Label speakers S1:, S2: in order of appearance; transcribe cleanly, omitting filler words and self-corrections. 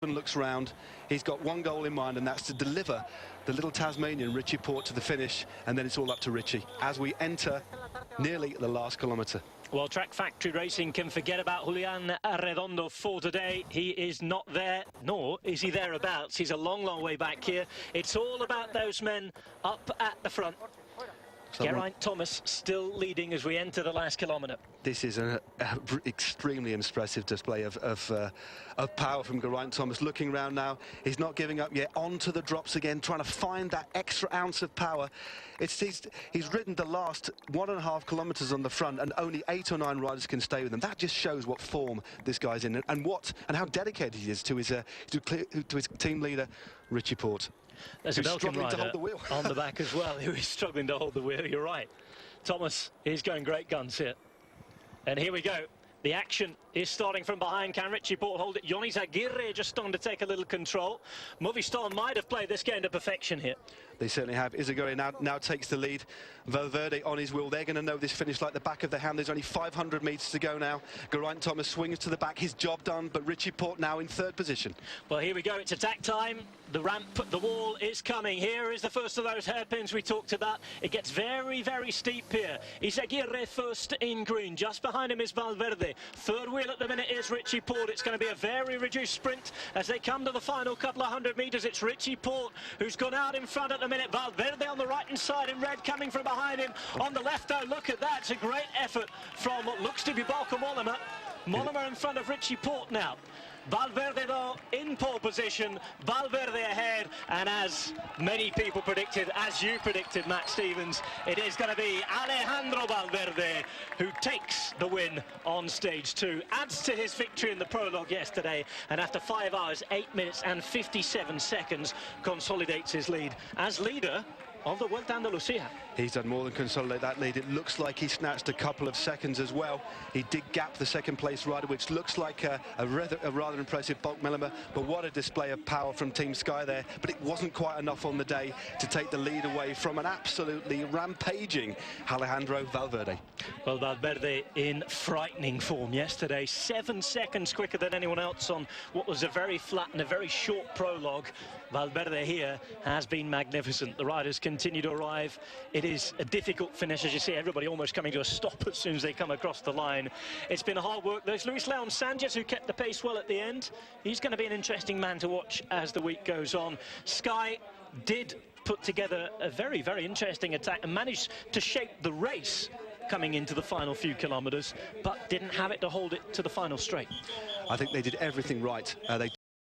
S1: looks round. He's got one goal in mind, and that's to deliver the little Tasmanian Richie Porte to the finish, and then it's all up to Richie as we enter nearly the last kilometre.
S2: Well, Track Factory Racing can forget about Julian Arredondo for today. He is not there, nor is he thereabouts. He's a long, long way back here. It's all about those men up at the front. Geraint Thomas still leading as we enter the last kilometre.
S1: This is an extremely impressive display of power from Geraint Thomas. Looking around now, he's not giving up yet. On to the drops again, trying to find that extra ounce of power. He's ridden the last 1.5 kilometres on the front, and only 8 or 9 riders can stay with him. That just shows what form this guy's in, and how dedicated he is to his team leader, Richie Porte.
S2: There's a Belgian rider on the back as well who is struggling to hold the wheel. You're right. Thomas is going great guns here. And here we go. The action is starting from behind. Can Richie Porte hold it? Jonis Aguirre just starting to take a little control. Movistar might have played this game to perfection here. They
S1: certainly have. Izagirre now takes the lead. Valverde on his wheel. They're going to know this finish like the back of their hand. There's only 500 metres to go now. Geraint Thomas swings to the back. His job done, but Richie Porte now in 3rd position.
S2: Well, here we go. It's attack time. The ramp, the wall is coming. Here is the first of those hairpins we talked about. It gets very, very steep here. Izagirre first in green. Just behind him is Valverde. 3rd wheel at the minute is Richie Porte. It's going to be a very reduced sprint as they come to the final couple of 100 metres. It's Richie Porte who's gone out in front at the minute. Valverde on the right-hand side in red coming from behind him. On the left, though, look at that. It's a great effort from what looks to be Bauke Mollema. Mollema in front of Richie Porte now. Valverde, though, in pole position. Valverde ahead. And as many people predicted, as you predicted, Matt Stevens, it is going to be Alejandro Valverde who takes the win on stage 2. Adds to his victory in the prologue yesterday. And after 5 hours, 8 minutes and 57 seconds, consolidates his lead as leader of the Vuelta a Andalusia.
S1: He's done more than consolidate that lead. It looks like he snatched a couple of seconds as well. He did gap the 2nd place rider, which looks like a rather impressive Bauke Mollema. But what a display of power from Team Sky there. But it wasn't quite enough on the day to take the lead away from an absolutely rampaging Alejandro Valverde.
S2: Well, Valverde in frightening form yesterday. 7 seconds quicker than anyone else on what was a very flat and a very short prologue. Valverde here has been magnificent. The riders continue to arrive. It is a difficult finish, as you see, everybody almost coming to a stop as soon as they come across the line. It's been hard work. There's Luis Leon Sanchez, who kept the pace well at the end. He's going to be an interesting man to watch as the week goes on. Sky did put together a very, very interesting attack and managed to shape the race coming into the final few kilometres, but didn't have it to hold it to the final straight.
S1: I think they did everything right. They